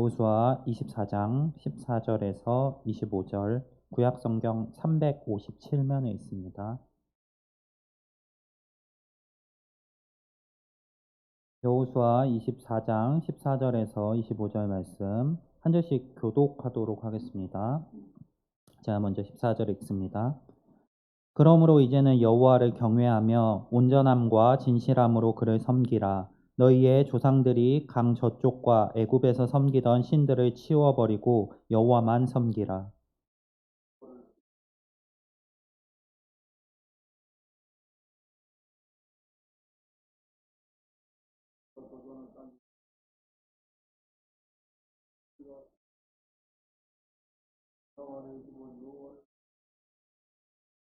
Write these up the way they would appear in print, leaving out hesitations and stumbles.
여호수아 24장 14절에서 25절 구약성경 357면에 있습니다. 여호수아 24장 14절에서 25절 말씀 한 절씩 교독하도록 하겠습니다. 제가 먼저 14절 읽습니다. 그러므로 이제는 여호와를 경외하며 온전함과 진실함으로 그를 섬기라. 너희의 조상들이 강 저쪽과 애굽에서 섬기던 신들을 치워버리고 여호와만 섬기라.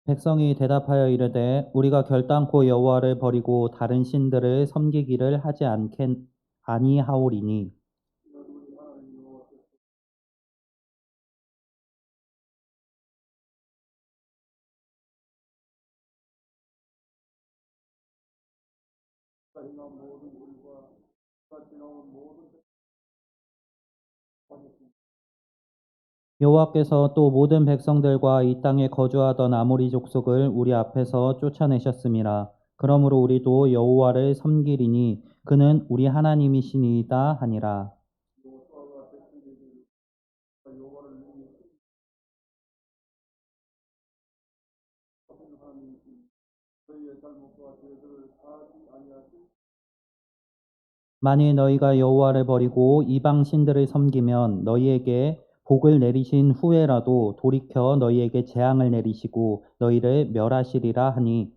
백성이 대답하여 이르되 우리가 결단코 여호와를 버리고 다른 신들을 섬기기를 하지 아니하오리니 여호와께서 또 모든 백성들과 이 땅에 거주하던 아모리 족속을 우리 앞에서 쫓아내셨음이라. 그러므로 우리도 여호와를 섬기리니 그는 우리 하나님이시니이다 하니라. 만일 너희가 여호와를 버리고 이방 신들을 섬기면 너희에게 복을 내리신 후에라도 돌이켜 너희에게 재앙을 내리시고 너희를 멸하시리라 하니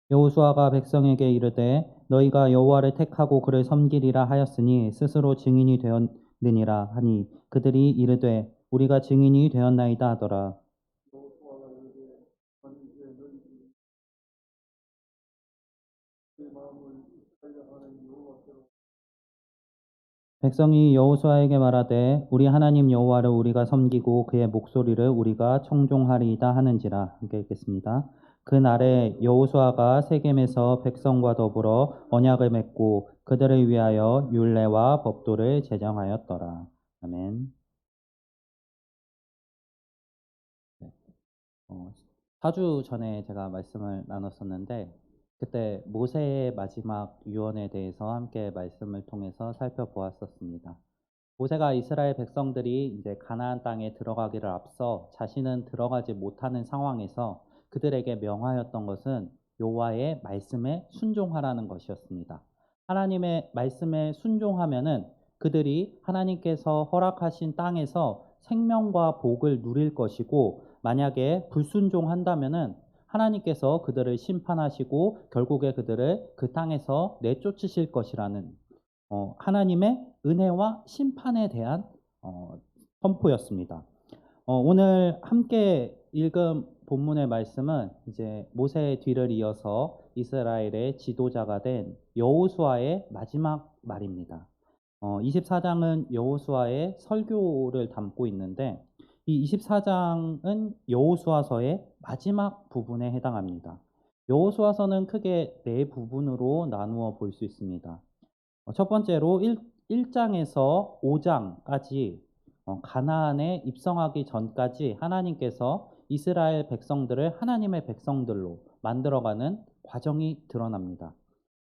여호수아가 백성에게 이르되 너희가 여호와를 택하고 그를 섬기리라 하였으니 스스로 증인이 되었느니라 하니 그들이 이르되 우리가 증인이 되었나이다 하더라. 백성이 여호수아에게 말하되 우리 하나님 여호와를 우리가 섬기고 그의 목소리를 우리가 청종하리이다 하는지라. 함께 읽겠습니다. 그날에 여호수아가 세겜에서 백성과 더불어 언약을 맺고 그들을 위하여 율례와 법도를 제정하였더라. 아멘. 네. 4주 전에 제가 말씀을 나눴었는데 그때 모세의 마지막 유언에 대해서 함께 말씀을 통해서 살펴보았었습니다. 모세가 이스라엘 백성들이 이제 가나안 땅에 들어가기를 앞서 자신은 들어가지 못하는 상황에서 그들에게 명하였던 것은 여호와의 말씀에 순종하라는 것이었습니다. 하나님의 말씀에 순종하면은 그들이 하나님께서 허락하신 땅에서 생명과 복을 누릴 것이고 만약에 불순종한다면은 하나님께서 그들을 심판하시고 결국에 그들을 그 땅에서 내쫓으실 것이라는 하나님의 은혜와 심판에 대한 어, 선포였습니다. 오늘 함께 읽은 본문의 말씀은 이제 모세의 뒤를 이어서 이스라엘의 지도자가 된 여호수아의 마지막 말입니다. 24장은 여호수아의 설교를 담고 있는데 이 24장은 여호수아서의 마지막 부분에 해당합니다. 여호수아서는 크게 네 부분으로 나누어 볼 수 있습니다. 첫 번째로 1장에서 5장까지 가나안에 입성하기 전까지 하나님께서 이스라엘 백성들을 하나님의 백성들로 만들어가는 과정이 드러납니다.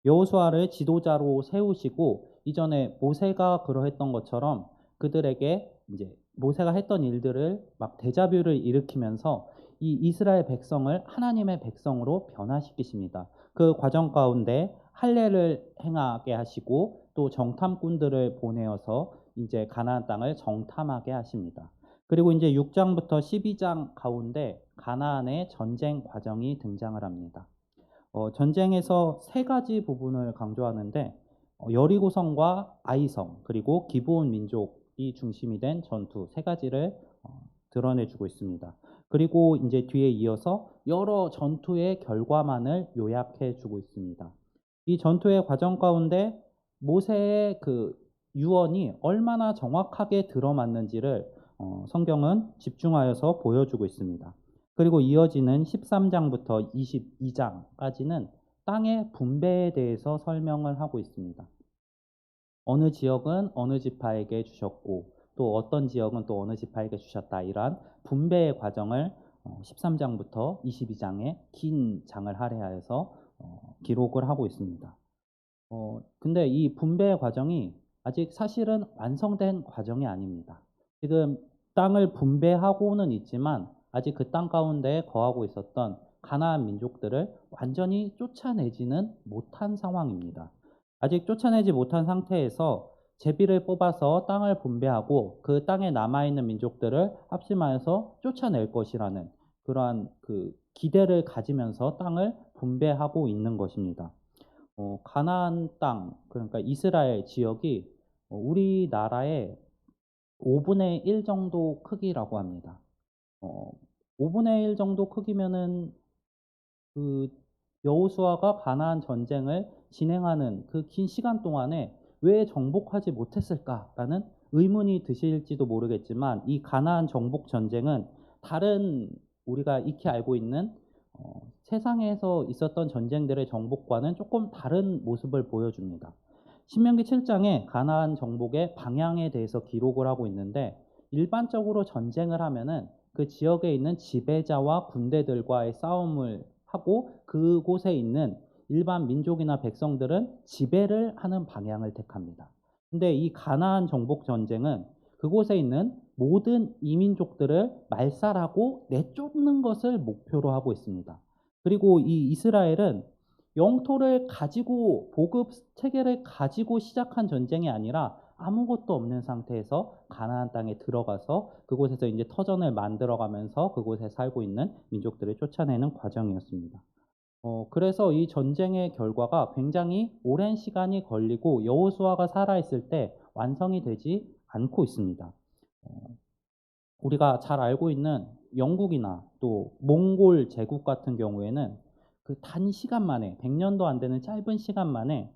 여호수아를 지도자로 세우시고 이전에 모세가 그러했던 것처럼 그들에게 이제 모세가 했던 일들을 막 데자뷰를 일으키면서 이 이스라엘 백성을 하나님의 백성으로 변화시키십니다. 그 과정 가운데 할례를 행하게 하시고 또 정탐꾼들을 보내어서 이제 가나안 땅을 정탐하게 하십니다. 그리고 이제 6장부터 12장 가운데 가나안의 전쟁 과정이 등장을 합니다. 전쟁에서 세 가지 부분을 강조하는데 여리고성과 아이성 그리고 기브온 민족이 중심이 된 전투 세 가지를 드러내주고 있습니다. 그리고 이제 뒤에 이어서 여러 전투의 결과만을 요약해주고 있습니다. 이 전투의 과정 가운데 모세의 그 유언이 얼마나 정확하게 들어맞는지를 성경은 집중하여서 보여주고 있습니다. 그리고 이어지는 13장부터 22장까지는 땅의 분배에 대해서 설명을 하고 있습니다. 어느 지역은 어느 지파에게 주셨고 또 어떤 지역은 또 어느 지파에게 주셨다. 이러한 분배의 과정을 13장부터 22장에 긴 장을 할애하여서 기록을 하고 있습니다. 근데 이 분배의 과정이 아직 사실은 완성된 과정이 아닙니다. 지금 땅을 분배하고는 있지만 아직 그 땅 가운데 거하고 있었던 가나안 민족들을 완전히 쫓아내지는 못한 상황입니다. 아직 쫓아내지 못한 상태에서 제비를 뽑아서 땅을 분배하고 그 땅에 남아있는 민족들을 합심하여서 쫓아낼 것이라는 그러한 그 기대를 가지면서 땅을 분배하고 있는 것입니다. 가나안 땅, 그러니까 이스라엘 지역이 우리나라의 5분의 1 정도 크기라고 합니다. 어, 5분의 1 정도 크기면은 그 여호수아가 가나안 전쟁을 진행하는 그 긴 시간 동안에 왜 정복하지 못했을까라는 의문이 드실지도 모르겠지만 이 가나안 정복 전쟁은 다른 우리가 익히 알고 있는 세상에서 있었던 전쟁들의 정복과는 조금 다른 모습을 보여줍니다. 신명기 7장에 가나안 정복의 방향에 대해서 기록을 하고 있는데 일반적으로 전쟁을 하면은 그 지역에 있는 지배자와 군대들과의 싸움을 하고 그곳에 있는 일반 민족이나 백성들은 지배를 하는 방향을 택합니다. 근데 이 가나안 정복 전쟁은 그곳에 있는 모든 이민족들을 말살하고 내쫓는 것을 목표로 하고 있습니다. 그리고 이 이스라엘은 영토를 가지고 보급 체계를 가지고 시작한 전쟁이 아니라 아무것도 없는 상태에서 가나안 땅에 들어가서 그곳에서 이제 터전을 만들어가면서 그곳에 살고 있는 민족들을 쫓아내는 과정이었습니다. 그래서 이 전쟁의 결과가 굉장히 오랜 시간이 걸리고 여호수아가 살아있을 때 완성이 되지 않고 있습니다. 우리가 잘 알고 있는 영국이나 또 몽골 제국 같은 경우에는 그 단시간 만에 100년도 안 되는 짧은 시간 만에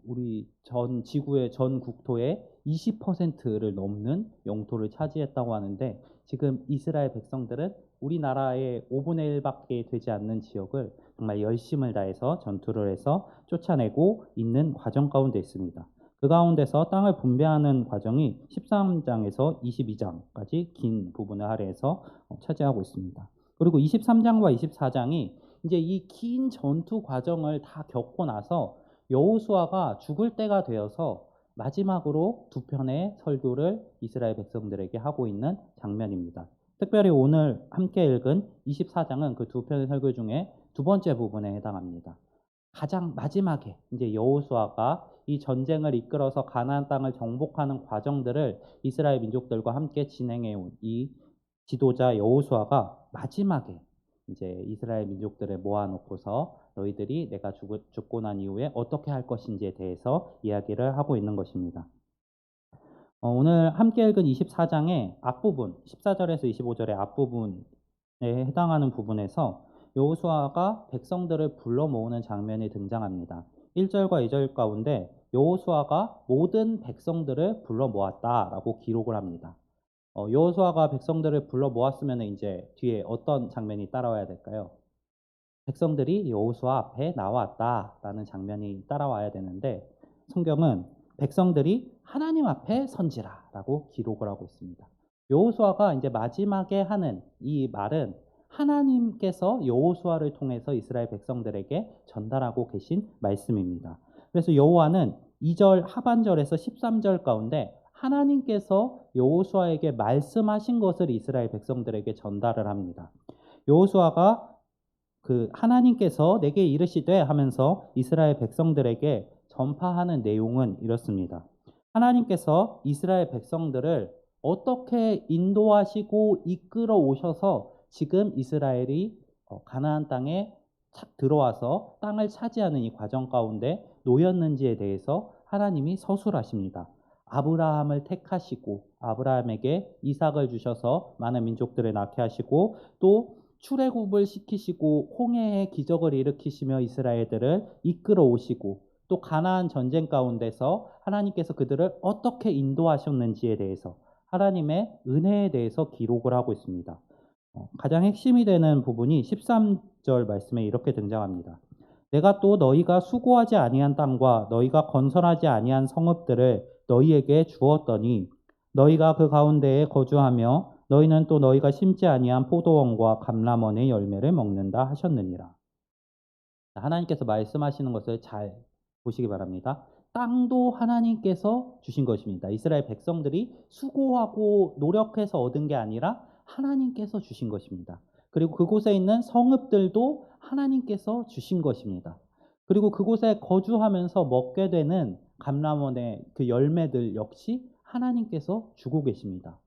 우리 전 지구의 전 국토의 20%를 넘는 영토를 차지했다고 하는데 지금 이스라엘 백성들은 우리나라의 5분의 1밖에 되지 않는 지역을 정말 열심을 다해서 전투를 해서 쫓아내고 있는 과정 가운데 있습니다. 그 가운데서 땅을 분배하는 과정이 13장에서 22장까지 긴 부분을 할애해서 차지하고 있습니다. 그리고 23장과 24장이 이제 이 긴 전투 과정을 다 겪고 나서 여호수아가 죽을 때가 되어서 마지막으로 두 편의 설교를 이스라엘 백성들에게 하고 있는 장면입니다. 특별히 오늘 함께 읽은 24장은 그 두 편의 설교 중에 두 번째 부분에 해당합니다. 가장 마지막에 이제 여호수아가 이 전쟁을 이끌어서 가나안 땅을 정복하는 과정들을 이스라엘 민족들과 함께 진행해 온 이 지도자 여호수아가 마지막에 이제 이스라엘 민족들을 모아놓고서 너희들이 내가 죽고 난 이후에 어떻게 할 것인지에 대해서 이야기를 하고 있는 것입니다. 오늘 함께 읽은 24장의 앞부분, 14절에서 25절의 앞부분에 해당하는 부분에서 여호수아가 백성들을 불러 모으는 장면이 등장합니다. 1절과 2절 가운데 여호수아가 모든 백성들을 불러 모았다라고 기록을 합니다. 여호수아가 백성들을 불러 모았으면 이제 뒤에 어떤 장면이 따라와야 될까요? 백성들이 여호수아 앞에 나왔다라는 장면이 따라와야 되는데 성경은 백성들이 하나님 앞에 선지라라고 기록을 하고 있습니다. 여호수아가 이제 마지막에 하는 이 말은 하나님께서 여호수아를 통해서 이스라엘 백성들에게 전달하고 계신 말씀입니다. 그래서 여호와는 2절 하반절에서 13절 가운데 하나님께서 여호수아에게 말씀하신 것을 이스라엘 백성들에게 전달을 합니다. 여호수아가 그 하나님께서 내게 이르시되 하면서 이스라엘 백성들에게 전파하는 내용은 이렇습니다. 하나님께서 이스라엘 백성들을 어떻게 인도하시고 이끌어 오셔서 지금 이스라엘이 가나안 땅에 들어와서 땅을 차지하는 이 과정 가운데 놓였는지에 대해서 하나님이 서술하십니다. 아브라함을 택하시고 아브라함에게 이삭을 주셔서 많은 민족들을 낳게 하시고 또 출애굽을 시키시고 홍해의 기적을 일으키시며 이스라엘들을 이끌어 오시고 또 가나안 전쟁 가운데서 하나님께서 그들을 어떻게 인도하셨는지에 대해서 하나님의 은혜에 대해서 기록을 하고 있습니다. 가장 핵심이 되는 부분이 13절 말씀에 이렇게 등장합니다. 내가 또 너희가 수고하지 아니한 땅과 너희가 건설하지 아니한 성읍들을 너희에게 주었더니 너희가 그 가운데에 거주하며 너희는 또 너희가 심지 아니한 포도원과 감람원의 열매를 먹는다 하셨느니라. 하나님께서 말씀하시는 것을 잘 보시기 바랍니다. 땅도 하나님께서 주신 것입니다. 이스라엘 백성들이 수고하고 노력해서 얻은 게 아니라 하나님께서 주신 것입니다. 그리고 그곳에 있는 성읍들도 하나님께서 주신 것입니다. 그리고 그곳에 거주하면서 먹게 되는 감람원의 그 열매들 역시 하나님께서 주고 계십니다.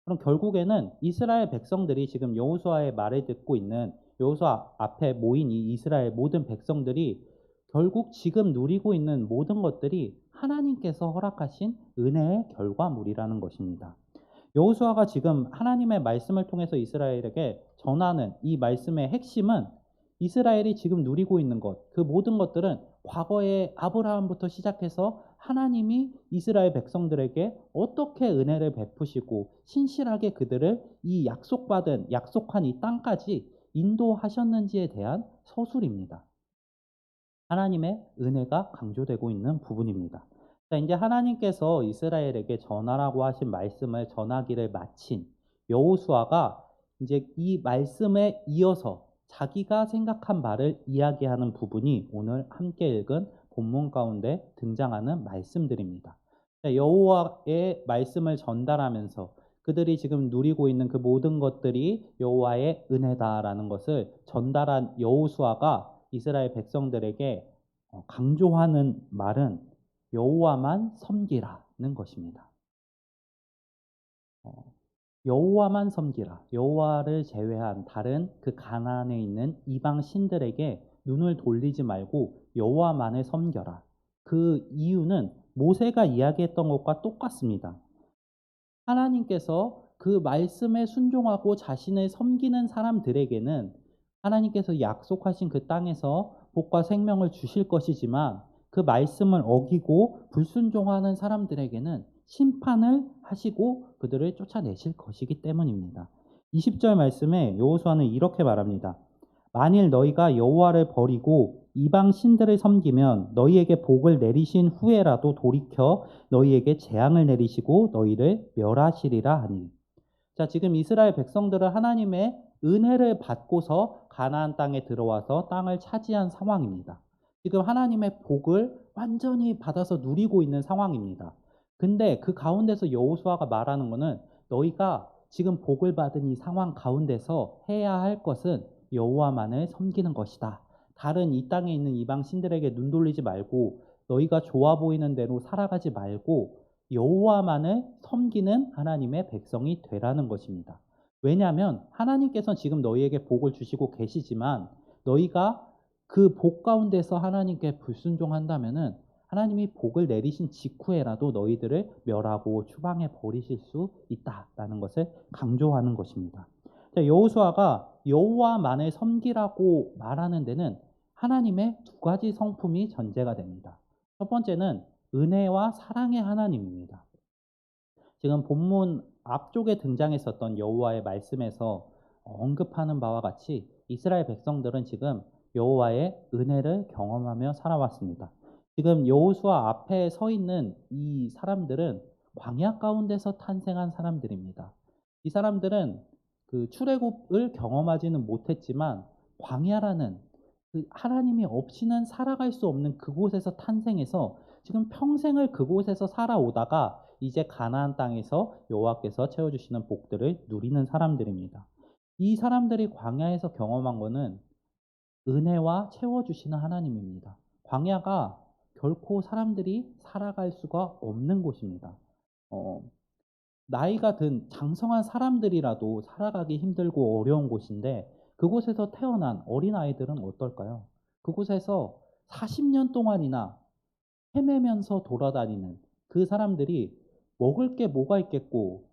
그럼 결국에는 이스라엘 백성들이 지금 여호수아의 말을 듣고 있는 여호수아 앞에 모인 이 이스라엘 모든 백성들이 결국 지금 누리고 있는 모든 것들이 하나님께서 허락하신 은혜의 결과물이라는 것입니다. 여호수아가 지금 하나님의 말씀을 통해서 이스라엘에게 전하는 이 말씀의 핵심은 이스라엘이 지금 누리고 있는 것, 그 모든 것들은 과거에 아브라함부터 시작해서 하나님이 이스라엘 백성들에게 어떻게 은혜를 베푸시고 신실하게 그들을 이 약속한 이 땅까지 인도하셨는지에 대한 서술입니다. 하나님의 은혜가 강조되고 있는 부분입니다. 자, 이제 하나님께서 이스라엘에게 전하라고 하신 말씀을 전하기를 마친 여호수아가 이제 이 말씀에 이어서 자기가 생각한 말을 이야기하는 부분이 오늘 함께 읽은 본문 가운데 등장하는 말씀들입니다. 자, 여호와의 말씀을 전달하면서 그들이 지금 누리고 있는 그 모든 것들이 여호와의 은혜다라는 것을 전달한 여호수아가 이스라엘 백성들에게 강조하는 말은 여호와만 섬기라는 것입니다. 어, 여호와만 섬기라. 여호와를 제외한 다른 그 가나안에 있는 이방 신들에게 눈을 돌리지 말고 여호와만을 섬겨라. 그 이유는 모세가 이야기했던 것과 똑같습니다. 하나님께서 그 말씀에 순종하고 자신을 섬기는 사람들에게는 하나님께서 약속하신 그 땅에서 복과 생명을 주실 것이지만 그 말씀을 어기고 불순종하는 사람들에게는 심판을 하시고 그들을 쫓아내실 것이기 때문입니다. 20절 말씀에 여호수아는 이렇게 말합니다. 만일 너희가 여호와를 버리고 이방 신들을 섬기면 너희에게 복을 내리신 후에라도 돌이켜 너희에게 재앙을 내리시고 너희를 멸하시리라 하니. 자, 지금 이스라엘 백성들은 하나님의 은혜를 받고서 가나안 땅에 들어와서 땅을 차지한 상황입니다. 지금 하나님의 복을 완전히 받아서 누리고 있는 상황입니다. 근데 그 가운데서 여호수아가 말하는 것은 너희가 지금 복을 받은 이 상황 가운데서 해야 할 것은 여호와만을 섬기는 것이다. 다른 이 땅에 있는 이방 신들에게 눈 돌리지 말고 너희가 좋아 보이는 대로 살아가지 말고 여호와만을 섬기는 하나님의 백성이 되라는 것입니다. 왜냐하면 하나님께서 지금 너희에게 복을 주시고 계시지만 너희가 그 복 가운데서 하나님께 불순종한다면은 하나님이 복을 내리신 직후에라도 너희들을 멸하고 추방해 버리실 수 있다라는 것을 강조하는 것입니다. 자, 여호수아가 여호와만을 섬기라고 말하는 데는 하나님의 두 가지 성품이 전제가 됩니다. 첫 번째는 은혜와 사랑의 하나님입니다. 지금 본문 앞쪽에 등장했었던 여호와의 말씀에서 언급하는 바와 같이 이스라엘 백성들은 지금 여호와의 은혜를 경험하며 살아왔습니다. 지금 여호수아 앞에 서 있는 이 사람들은 광야 가운데서 탄생한 사람들입니다. 이 사람들은 그 출애굽을 경험하지는 못했지만 광야라는 그 하나님이 없이는 살아갈 수 없는 그곳에서 탄생해서 지금 평생을 그곳에서 살아오다가 이제 가나안 땅에서 여호와께서 채워주시는 복들을 누리는 사람들입니다. 이 사람들이 광야에서 경험한 것은 은혜와 채워주시는 하나님입니다. 광야가 결코 사람들이 살아갈 수가 없는 곳입니다. 어, 나이가 든 장성한 사람들이라도 살아가기 힘들고 어려운 곳인데 그곳에서 태어난 어린아이들은 어떨까요? 그곳에서 40년 동안이나 헤매면서 돌아다니는 그 사람들이 먹을 게 뭐가 있겠고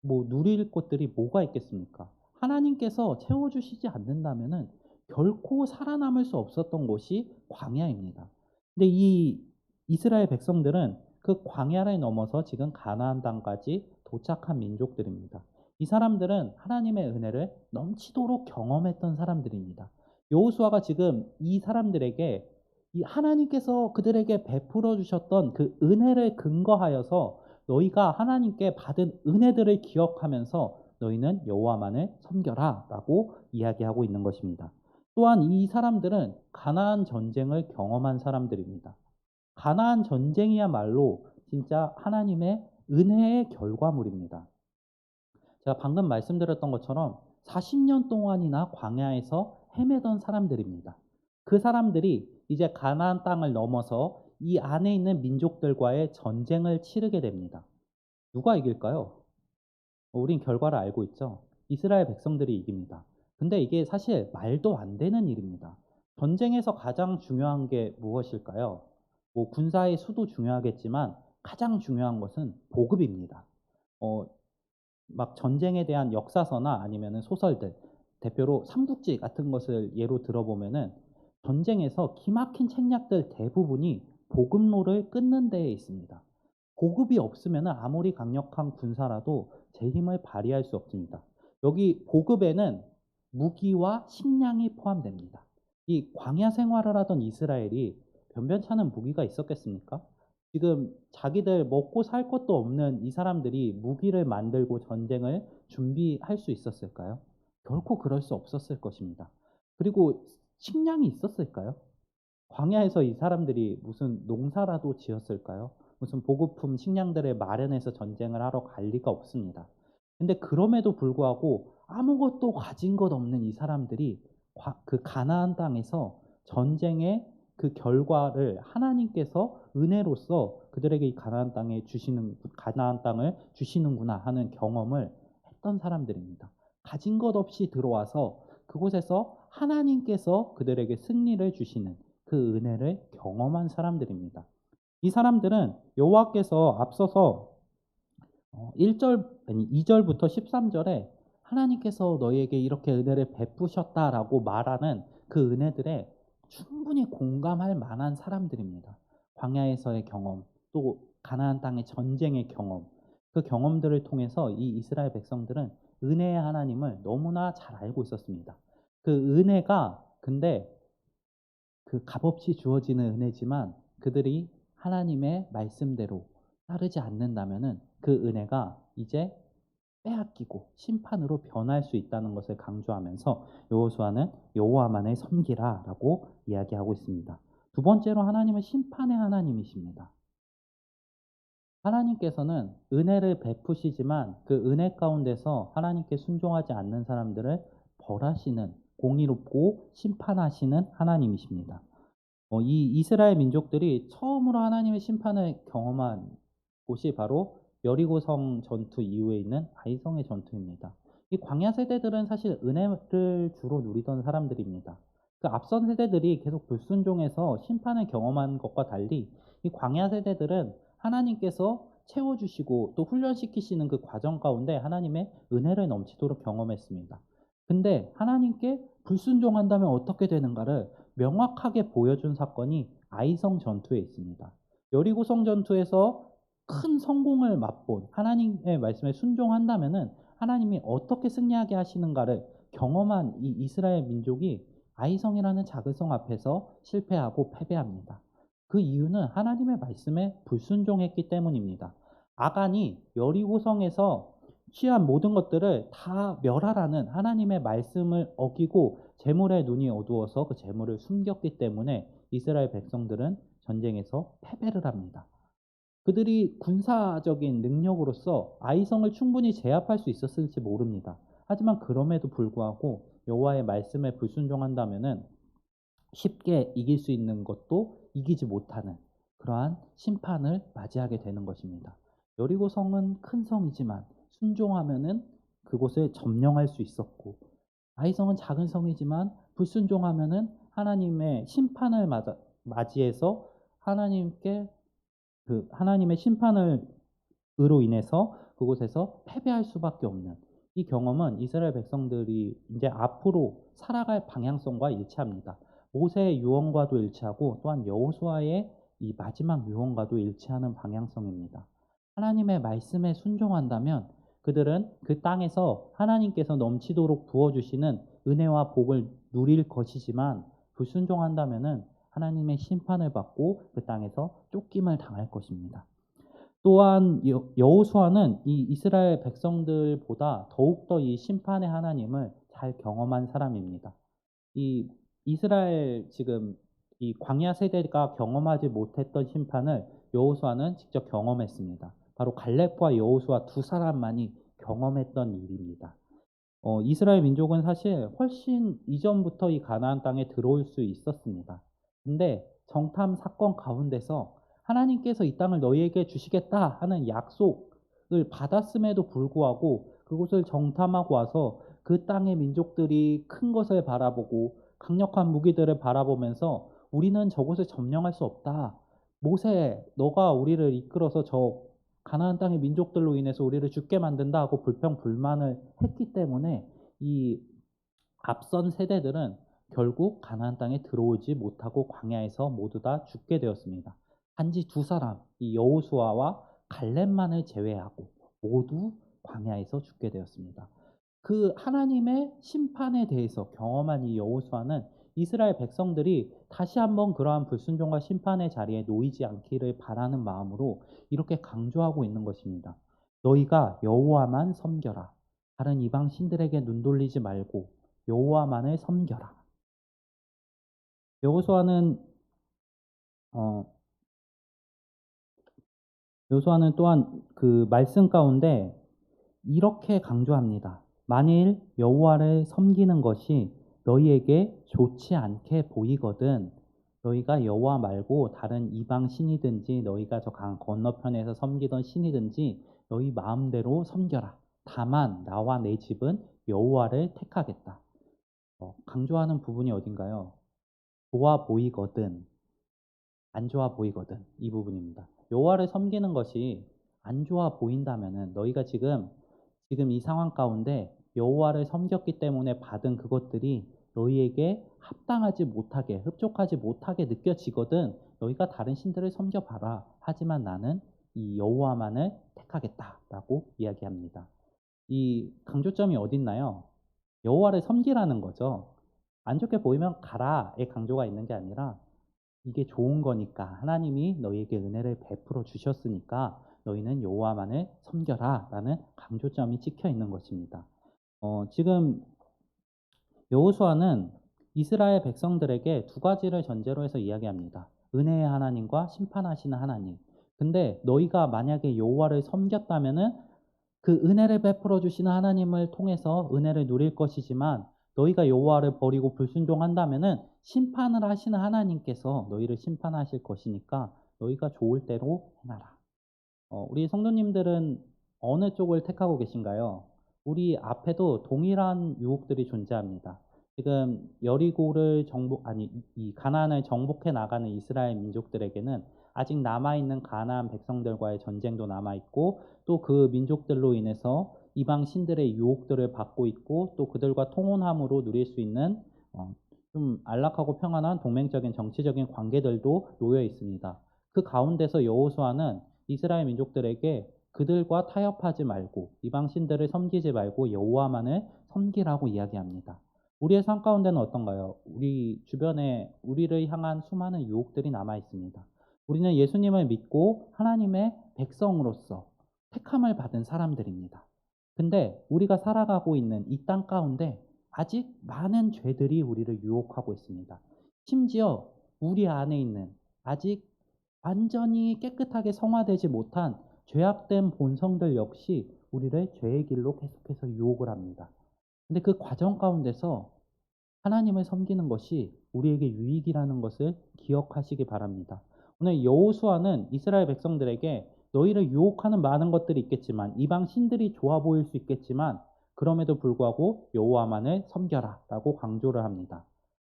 뭐 누릴 것들이 뭐가 있겠습니까? 하나님께서 채워주시지 않는다면은 결코 살아남을 수 없었던 곳이 광야입니다. 근데 이 이스라엘 백성들은 그 광야를 넘어서 지금 가나안 땅까지 도착한 민족들입니다. 이 사람들은 하나님의 은혜를 넘치도록 경험했던 사람들입니다. 여호수아가 지금 이 사람들에게 이 하나님께서 그들에게 베풀어 주셨던 그 은혜를 근거하여서 너희가 하나님께 받은 은혜들을 기억하면서 너희는 여호와만을 섬겨라라고 이야기하고 있는 것입니다. 또한 이 사람들은 가나안 전쟁을 경험한 사람들입니다. 가나안 전쟁이야말로 진짜 하나님의 은혜의 결과물입니다. 제가 방금 말씀드렸던 것처럼 40년 동안이나 광야에서 헤매던 사람들입니다. 그 사람들이 이제 가나안 땅을 넘어서 이 안에 있는 민족들과의 전쟁을 치르게 됩니다. 누가 이길까요? 우린 결과를 알고 있죠. 이스라엘 백성들이 이깁니다. 근데 이게 사실 말도 안 되는 일입니다. 전쟁에서 가장 중요한 게 무엇일까요? 뭐 군사의 수도 중요하겠지만 가장 중요한 것은 보급입니다. 어, 막 전쟁에 대한 역사서나 아니면은 소설들, 대표로 삼국지 같은 것을 예로 들어보면은 전쟁에서 기막힌 책략들 대부분이 보급로를 끊는 데에 있습니다. 보급이 없으면은 아무리 강력한 군사라도 제 힘을 발휘할 수 없습니다. 여기 보급에는 무기와 식량이 포함됩니다. 이 광야 생활을 하던 이스라엘이 변변찮은 무기가 있었겠습니까? 지금 자기들 먹고 살 것도 없는 이 사람들이 무기를 만들고 전쟁을 준비할 수 있었을까요? 결코 그럴 수 없었을 것입니다. 그리고 식량이 있었을까요? 광야에서 이 사람들이 무슨 농사라도 지었을까요? 무슨 보급품 식량들을 마련해서 전쟁을 하러 갈 리가 없습니다. 근데 그럼에도 불구하고 아무것도 가진 것 없는 이 사람들이 그 가나안 땅에서 전쟁의 그 결과를 하나님께서 은혜로서 그들에게 이 가나안 땅을 주시는구나 하는 경험을 했던 사람들입니다. 가진 것 없이 들어와서 그곳에서 하나님께서 그들에게 승리를 주시는 그 은혜를 경험한 사람들입니다. 이 사람들은 여호와께서 앞서서 1절 아니 2절부터 13절에 하나님께서 너희에게 이렇게 은혜를 베푸셨다라고 말하는 그 은혜들에 충분히 공감할 만한 사람들입니다. 광야에서의 경험, 또 가나안 땅의 전쟁의 경험, 그 경험들을 통해서 이 이스라엘 백성들은 은혜의 하나님을 너무나 잘 알고 있었습니다. 그 은혜가 근데 그 값없이 주어지는 은혜지만 그들이 하나님의 말씀대로 따르지 않는다면은 그 은혜가 이제 빼앗기고 심판으로 변할 수 있다는 것을 강조하면서 여호수아는 여호와만을 섬기라라고 이야기하고 있습니다. 두 번째로 하나님은 심판의 하나님이십니다. 하나님께서는 은혜를 베푸시지만 그 은혜 가운데서 하나님께 순종하지 않는 사람들을 벌하시는 공의롭고 심판하시는 하나님이십니다. 이 이스라엘 민족들이 처음으로 하나님의 심판을 경험한 곳이 바로 여리고성 전투 이후에 있는 아이성의 전투입니다. 이 광야 세대들은 사실 은혜를 주로 누리던 사람들입니다. 그 앞선 세대들이 계속 불순종해서 심판을 경험한 것과 달리 이 광야 세대들은 하나님께서 채워주시고 또 훈련시키시는 그 과정 가운데 하나님의 은혜를 넘치도록 경험했습니다. 근데 하나님께 불순종한다면 어떻게 되는가를 명확하게 보여준 사건이 아이성 전투에 있습니다. 여리고성 전투에서 큰 성공을 맛본 하나님의 말씀에 순종한다면은 하나님이 어떻게 승리하게 하시는가를 경험한 이 이스라엘 민족이 아이성이라는 작은 성 앞에서 실패하고 패배합니다. 그 이유는 하나님의 말씀에 불순종했기 때문입니다. 아간이 여리고성에서 취한 모든 것들을 다 멸하라는 하나님의 말씀을 어기고 재물의 눈이 어두워서 그 재물을 숨겼기 때문에 이스라엘 백성들은 전쟁에서 패배를 합니다. 그들이 군사적인 능력으로서 아이성을 충분히 제압할 수 있었을지 모릅니다. 하지만 그럼에도 불구하고 여호와의 말씀에 불순종한다면은 쉽게 이길 수 있는 것도 이기지 못하는 그러한 심판을 맞이하게 되는 것입니다. 여리고성은 큰 성이지만 순종하면은 그곳을 점령할 수 있었고 아이성은 작은 성이지만 불순종하면은 하나님의 심판을 맞이해서 하나님께 그 하나님의 심판을 으로 인해서 그곳에서 패배할 수밖에 없는 이 경험은 이스라엘 백성들이 이제 앞으로 살아갈 방향성과 일치합니다. 모세의 유언과도 일치하고 또한 여호수아의 이 마지막 유언과도 일치하는 방향성입니다. 하나님의 말씀에 순종한다면 그들은 그 땅에서 하나님께서 넘치도록 부어주시는 은혜와 복을 누릴 것이지만 불순종한다면은 하나님의 심판을 받고 그 땅에서 쫓김을 당할 것입니다. 또한 여호수아는 이 이스라엘 백성들보다 더욱더 이 심판의 하나님을 잘 경험한 사람입니다. 이 이스라엘 지금 이 광야 세대가 경험하지 못했던 심판을 여호수아는 직접 경험했습니다. 바로 갈렙과 여호수아 두 사람만이 경험했던 일입니다. 이스라엘 민족은 사실 훨씬 이전부터 이 가나안 땅에 들어올 수 있었습니다. 근데 정탐 사건 가운데서 하나님께서 이 땅을 너희에게 주시겠다 하는 약속을 받았음에도 불구하고 그곳을 정탐하고 와서 그 땅의 민족들이 큰 것을 바라보고 강력한 무기들을 바라보면서 우리는 저곳을 점령할 수 없다. 모세, 너가 우리를 이끌어서 저 가나안 땅의 민족들로 인해서 우리를 죽게 만든다 하고 불평불만을 했기 때문에 이 앞선 세대들은 결국 가나안 땅에 들어오지 못하고 광야에서 모두 다 죽게 되었습니다. 단지 두 사람, 이 여호수아와 갈렙만을 제외하고 모두 광야에서 죽게 되었습니다. 그 하나님의 심판에 대해서 경험한 이 여호수아는 이스라엘 백성들이 다시 한번 그러한 불순종과 심판의 자리에 놓이지 않기를 바라는 마음으로 이렇게 강조하고 있는 것입니다. 너희가 여호와만 섬겨라. 다른 이방 신들에게 눈 돌리지 말고 여호와만을 섬겨라. 여호수아는 어, 여호수아는 또한 그 말씀 가운데 이렇게 강조합니다. 만일 여호와를 섬기는 것이 너희에게 좋지 않게 보이거든 너희가 여호와 말고 다른 이방 신이든지 너희가 저 강 건너편에서 섬기던 신이든지 너희 마음대로 섬겨라. 다만 나와 내 집은 여호와를 택하겠다. 강조하는 부분이 어딘가요? 좋아 보이거든, 안 좋아 보이거든 이 부분입니다. 여호와를 섬기는 것이 안 좋아 보인다면은 너희가 지금 이 상황 가운데 여호와를 섬겼기 때문에 받은 그것들이 너희에게 합당하지 못하게 흡족하지 못하게 느껴지거든 너희가 다른 신들을 섬겨봐라. 하지만 나는 이 여호와만을 택하겠다라고 이야기합니다. 이 강조점이 어딨나요? 여호와를 섬기라는 거죠. 안 좋게 보이면 가라의 강조가 있는 게 아니라 이게 좋은 거니까 하나님이 너희에게 은혜를 베풀어 주셨으니까 너희는 여호와만을 섬겨라라는 강조점이 찍혀 있는 것입니다. 지금 여호수아는 이스라엘 백성들에게 두 가지를 전제로 해서 이야기합니다. 은혜의 하나님과 심판하시는 하나님. 근데 너희가 만약에 여호와를 섬겼다면은 그 은혜를 베풀어 주시는 하나님을 통해서 은혜를 누릴 것이지만 너희가 여호와를 버리고 불순종한다면은 심판을 하시는 하나님께서 너희를 심판하실 것이니까 너희가 좋을 대로 행하라. 우리 성도님들은 어느 쪽을 택하고 계신가요? 우리 앞에도 동일한 유혹들이 존재합니다. 지금 여리고를 이 가나안을 정복해 나가는 이스라엘 민족들에게는 아직 남아있는 가나안 백성들과의 전쟁도 남아있고 또 그 민족들로 인해서 이방 신들의 유혹들을 받고 있고 또 그들과 통혼함으로 누릴 수 있는 좀 안락하고 평안한 동맹적인 정치적인 관계들도 놓여 있습니다. 그 가운데서 여호수아는 이스라엘 민족들에게 그들과 타협하지 말고 이방 신들을 섬기지 말고 여호와만을 섬기라고 이야기합니다. 우리의 삶 가운데는 어떤가요? 우리 주변에 우리를 향한 수많은 유혹들이 남아 있습니다. 우리는 예수님을 믿고 하나님의 백성으로서 택함을 받은 사람들입니다. 근데 우리가 살아가고 있는 이 땅 가운데 아직 많은 죄들이 우리를 유혹하고 있습니다. 심지어 우리 안에 있는 아직 완전히 깨끗하게 성화되지 못한 죄악된 본성들 역시 우리를 죄의 길로 계속해서 유혹을 합니다. 근데 그 과정 가운데서 하나님을 섬기는 것이 우리에게 유익이라는 것을 기억하시기 바랍니다. 오늘 여호수아는 이스라엘 백성들에게 너희를 유혹하는 많은 것들이 있겠지만 이방 신들이 좋아 보일 수 있겠지만 그럼에도 불구하고 여호와만을 섬겨라라고 강조를 합니다.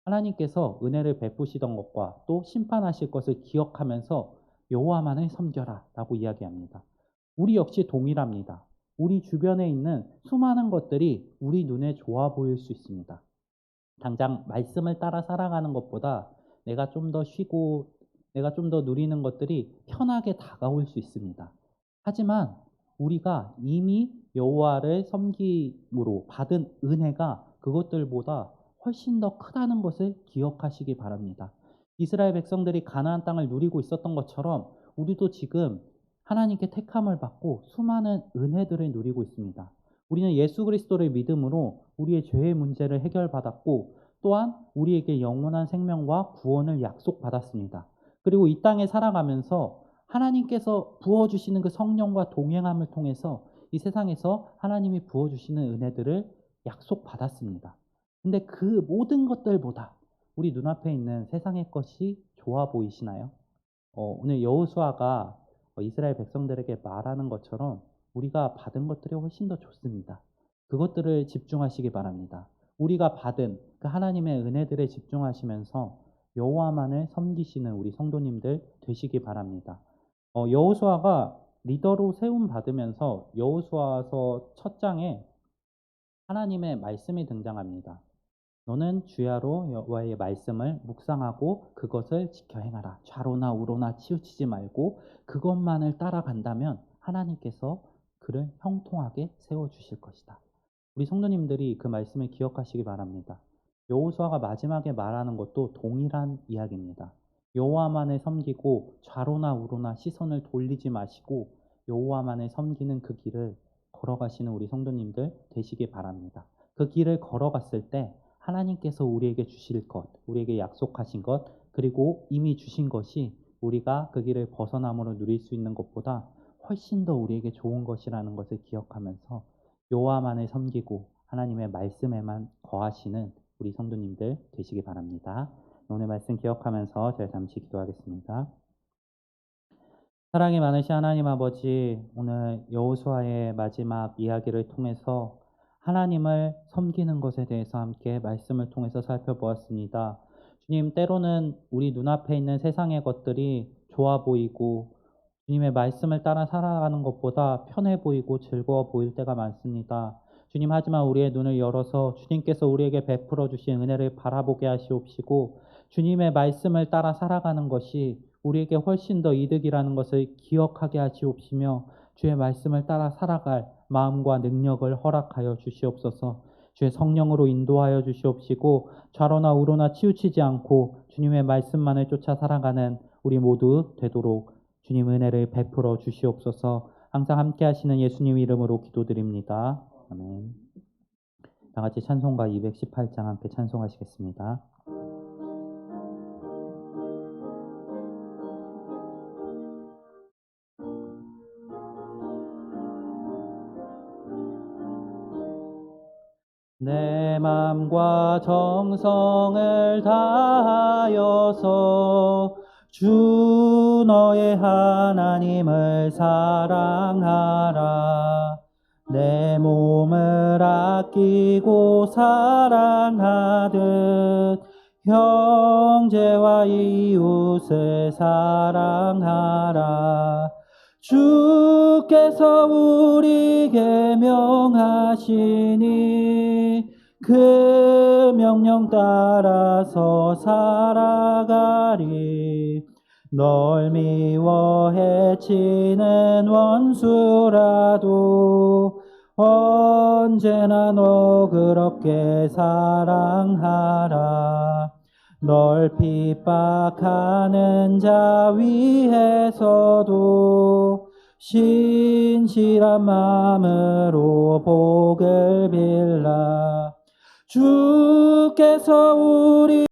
하나님께서 은혜를 베푸시던 것과 또 심판하실 것을 기억하면서 여호와만을 섬겨라라고 이야기합니다. 우리 역시 동일합니다. 우리 주변에 있는 수많은 것들이 우리 눈에 좋아 보일 수 있습니다. 당장 말씀을 따라 살아가는 것보다 내가 좀 더 쉬고 내가 좀 더 누리는 것들이 편하게 다가올 수 있습니다. 하지만 우리가 이미 여호와를 섬김으로 받은 은혜가 그것들보다 훨씬 더 크다는 것을 기억하시기 바랍니다. 이스라엘 백성들이 가나안 땅을 누리고 있었던 것처럼 우리도 지금 하나님께 택함을 받고 수많은 은혜들을 누리고 있습니다. 우리는 예수 그리스도를 믿음으로 우리의 죄의 문제를 해결받았고 또한 우리에게 영원한 생명과 구원을 약속받았습니다. 그리고 이 땅에 살아가면서 하나님께서 부어주시는 그 성령과 동행함을 통해서 이 세상에서 하나님이 부어주시는 은혜들을 약속받았습니다. 근데 그 모든 것들보다 우리 눈앞에 있는 세상의 것이 좋아 보이시나요? 오늘 여호수아가 이스라엘 백성들에게 말하는 것처럼 우리가 받은 것들이 훨씬 더 좋습니다. 그것들을 집중하시기 바랍니다. 우리가 받은 그 하나님의 은혜들에 집중하시면서 여호와만을 섬기시는 우리 성도님들 되시기 바랍니다. 여호수아가 리더로 세움 받으면서 여호수아서 첫 장에 하나님의 말씀이 등장합니다. 너는 주야로 여호와의 말씀을 묵상하고 그것을 지켜 행하라. 좌로나 우로나 치우치지 말고 그것만을 따라간다면 하나님께서 그를 형통하게 세워주실 것이다. 우리 성도님들이 그 말씀을 기억하시기 바랍니다. 여호수아가 마지막에 말하는 것도 동일한 이야기입니다. 여호와만을 섬기고 좌로나 우로나 시선을 돌리지 마시고 여호와만을 섬기는 그 길을 걸어가시는 우리 성도님들 되시기 바랍니다. 그 길을 걸어갔을 때 하나님께서 우리에게 주실 것, 우리에게 약속하신 것, 그리고 이미 주신 것이 우리가 그 길을 벗어남으로 누릴 수 있는 것보다 훨씬 더 우리에게 좋은 것이라는 것을 기억하면서 여호와만을 섬기고 하나님의 말씀에만 거하시는 우리 성도님들 되시기 바랍니다. 오늘 말씀 기억하면서 제가 잠시 기도하겠습니다. 사랑이 많으신 하나님 아버지, 오늘 여호수아의 마지막 이야기를 통해서 하나님을 섬기는 것에 대해서 함께 말씀을 통해서 살펴보았습니다. 주님, 때로는 우리 눈앞에 있는 세상의 것들이 좋아 보이고 주님의 말씀을 따라 살아가는 것보다 편해 보이고 즐거워 보일 때가 많습니다. 주님, 하지만 우리의 눈을 열어서 주님께서 우리에게 베풀어 주신 은혜를 바라보게 하시옵시고 주님의 말씀을 따라 살아가는 것이 우리에게 훨씬 더 이득이라는 것을 기억하게 하시옵시며 주의 말씀을 따라 살아갈 마음과 능력을 허락하여 주시옵소서. 주의 성령으로 인도하여 주시옵시고 좌로나 우로나 치우치지 않고 주님의 말씀만을 쫓아 살아가는 우리 모두 되도록 주님 은혜를 베풀어 주시옵소서. 항상 함께 하시는 예수님 이름으로 기도드립니다. 아멘. 다 같이 찬송가 218장 함께 찬송하시겠습니다. 내 맘과 정성을 다하여서 주 너의 하나님을 사랑하라. 내 몸을 아끼고 사랑하듯 형제와 이웃을 사랑하라. 주께서 우리에게 명하시니 그 명령 따라서 살아가리. 널 미워 해치는 원수라도 언제나 너 그렇게 사랑하라. 널 핍박하는 자 위에서도 신실한 마음으로 복을 빌라. 주께서 우리